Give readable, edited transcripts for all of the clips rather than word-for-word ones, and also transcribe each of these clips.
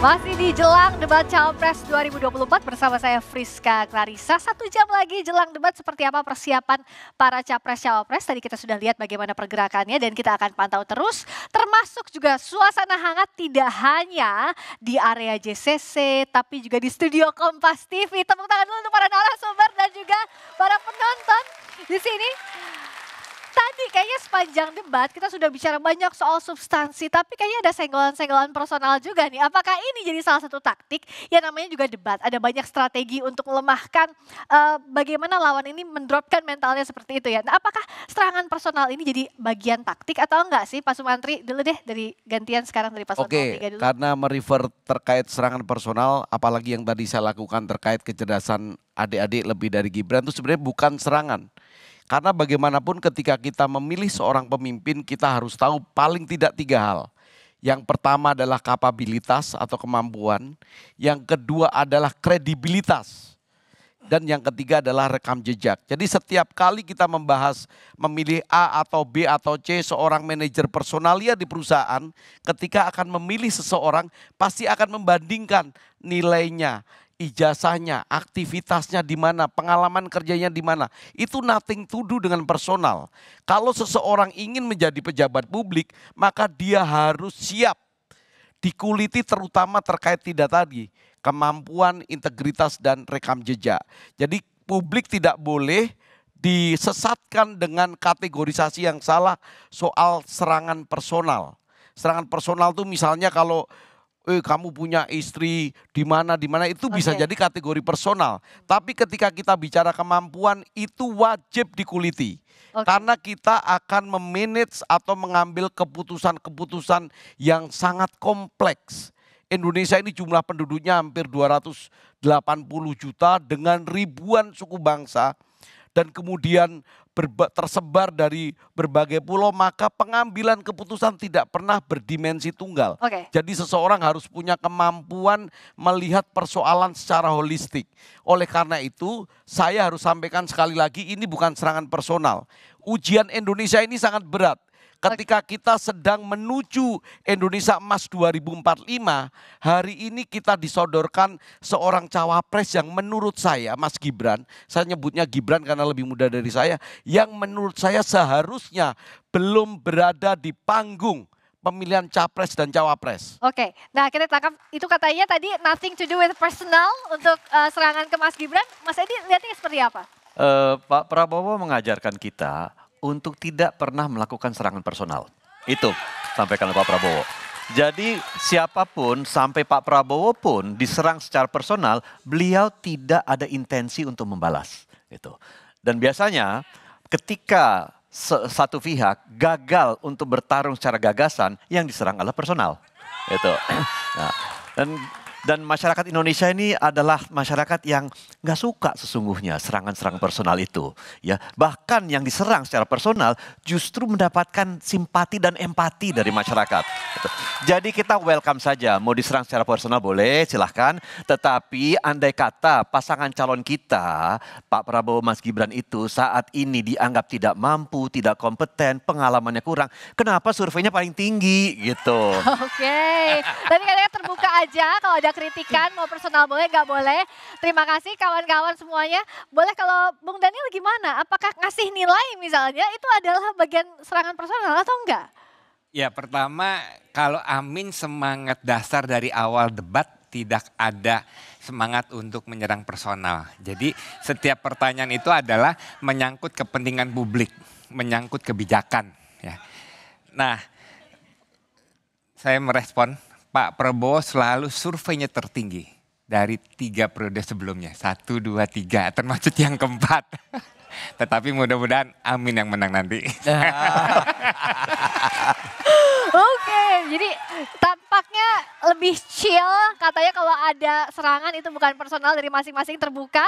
Masih di jelang debat Cawapres 2024 bersama saya Friska Clarissa. 1 jam lagi jelang debat, seperti apa persiapan para Capres-Cawapres. Tadi kita sudah lihat bagaimana pergerakannya dan kita akan pantau terus. Termasuk juga suasana hangat tidak hanya di area JCC tapi juga di studio Kompas TV. Tepuk tangan dulu untuk para narasumber dan juga para penonton di sini. Tadi kayaknya sepanjang debat kita sudah bicara banyak soal substansi, tapi kayaknya ada senggolan-senggolan personal juga nih. Apakah ini jadi salah satu taktik? Ya namanya juga debat, ada banyak strategi untuk melemahkan bagaimana lawan ini mendropkan mentalnya seperti itu ya. Nah, apakah serangan personal ini jadi bagian taktik atau enggak sih Pak Sumantri? Dulu deh dari gantian sekarang dari Paslon 3 dulu. Karena merefer terkait serangan personal, apalagi yang tadi saya lakukan terkait kecerdasan adik-adik lebih dari Gibran itu sebenarnya bukan serangan. Karena bagaimanapun ketika kita memilih seorang pemimpin kita harus tahu paling tidak 3 hal. Yang pertama adalah kapabilitas atau kemampuan. Yang kedua adalah kredibilitas. Dan yang ketiga adalah rekam jejak. Jadi setiap kali kita membahas memilih A atau B atau C seorang manajer personalia di perusahaan. Ketika akan memilih seseorang pasti akan membandingkan nilainya, ijazahnya, aktivitasnya di mana, pengalaman kerjanya di mana. Itu nothing to do dengan personal. Kalau seseorang ingin menjadi pejabat publik, maka dia harus siap dikuliti terutama terkait tidak tadi, kemampuan, integritas dan rekam jejak. Jadi publik tidak boleh disesatkan dengan kategorisasi yang salah soal serangan personal. Serangan personal itu misalnya kalau kamu punya istri di mana itu bisa jadi kategori personal. Tapi ketika kita bicara kemampuan itu wajib dikuliti. Karena kita akan memanage atau mengambil keputusan-keputusan yang sangat kompleks. Indonesia ini jumlah penduduknya hampir 280 juta dengan ribuan suku bangsa. Dan kemudian tersebar dari berbagai pulau, maka pengambilan keputusan tidak pernah berdimensi tunggal. Jadi seseorang harus punya kemampuan melihat persoalan secara holistik. Oleh karena itu saya harus sampaikan sekali lagi ini bukan serangan personal. Ujian Indonesia ini sangat berat. Ketika kita sedang menuju Indonesia Emas 2045, hari ini kita disodorkan seorang cawapres yang menurut saya, Mas Gibran, saya nyebutnya Gibran karena lebih muda dari saya, yang menurut saya seharusnya belum berada di panggung pemilihan capres dan cawapres. Nah kita tangkap itu katanya tadi nothing to do with personal untuk serangan ke Mas Gibran. Mas Edi lihatnya seperti apa? Pak Prabowo mengajarkan kita untuk tidak pernah melakukan serangan personal. Itu sampaikan oleh Pak Prabowo. Jadi siapapun sampai Pak Prabowo pun diserang secara personal, beliau tidak ada intensi untuk membalas. Gitu. Dan biasanya ketika satu pihak gagal untuk bertarung secara gagasan, yang diserang adalah personal. Itu. Nah, dan masyarakat Indonesia ini adalah masyarakat yang nggak suka sesungguhnya serangan-serangan personal itu. Ya, bahkan yang diserang secara personal justru mendapatkan simpati dan empati dari masyarakat. Jadi kita welcome saja, mau diserang secara personal boleh silahkan. Tetapi andai kata pasangan calon kita, Pak Prabowo Mas Gibran itu saat ini dianggap tidak mampu, tidak kompeten, pengalamannya kurang. Kenapa surveinya paling tinggi gitu. Tadi katanya terbuka aja kalau ada kritikan, mau personal boleh, nggak boleh. Terima kasih kawan-kawan semuanya. Boleh kalau Bung Daniel gimana? Apakah ngasih nilai misalnya itu adalah bagian serangan personal atau enggak? Ya pertama kalau Amin semangat dasar dari awal debat tidak ada semangat untuk menyerang personal. Jadi setiap pertanyaan itu adalah menyangkut kepentingan publik, menyangkut kebijakan. Ya. Nah saya merespon Pak Prabowo selalu surveinya tertinggi dari 3 periode sebelumnya. 1, 2, 3 termasuk yang keempat. Tetapi mudah-mudahan Amin yang menang nanti. Jadi tampaknya lebih chill katanya kalau ada serangan itu bukan personal dari masing-masing terbuka.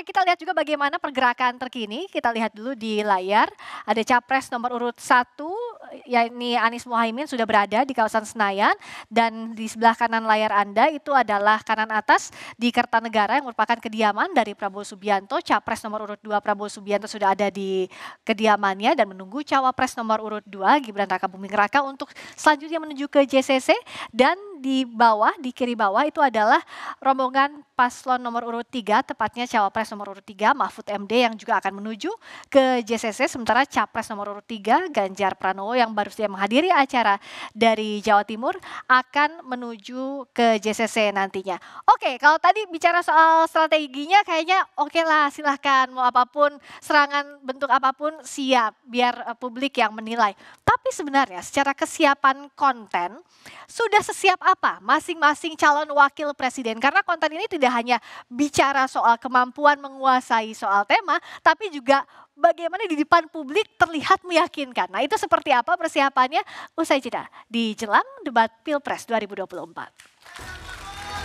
Kita lihat juga bagaimana pergerakan terkini. Kita lihat dulu di layar. Ada capres nomor urut 1 yakni Anies Mohaimin sudah berada di kawasan Senayan. Dan di sebelah kanan layar Anda itu adalah kanan atas di Kertanegara yang merupakan kediaman dari Prabowo Subianto. Capres nomor urut 2 Prabowo Subianto sudah ada di kediamannya dan menunggu cawapres nomor urut 2 Gibran Raka Buming Raka untuk selanjutnya menuju ke JCC. Dan di bawah, di kiri bawah itu adalah rombongan paslon nomor urut 3, tepatnya cawapres nomor urut 3 Mahfud MD yang juga akan menuju ke JCC, sementara capres nomor urut 3 Ganjar Pranowo yang baru saja menghadiri acara dari Jawa Timur akan menuju ke JCC nantinya. Oke, kalau tadi bicara soal strateginya kayaknya oke lah, silahkan mau apapun, serangan bentuk apapun siap biar publik yang menilai. Tapi sebenarnya secara kesiapan konten sudah sesiap apa masing-masing calon wakil presiden? Karena konten ini tidak hanya bicara soal kemampuan menguasai soal tema, tapi juga bagaimana di depan publik terlihat meyakinkan. Nah itu seperti apa persiapannya? Usai jeda di jelang debat Pilpres 2024.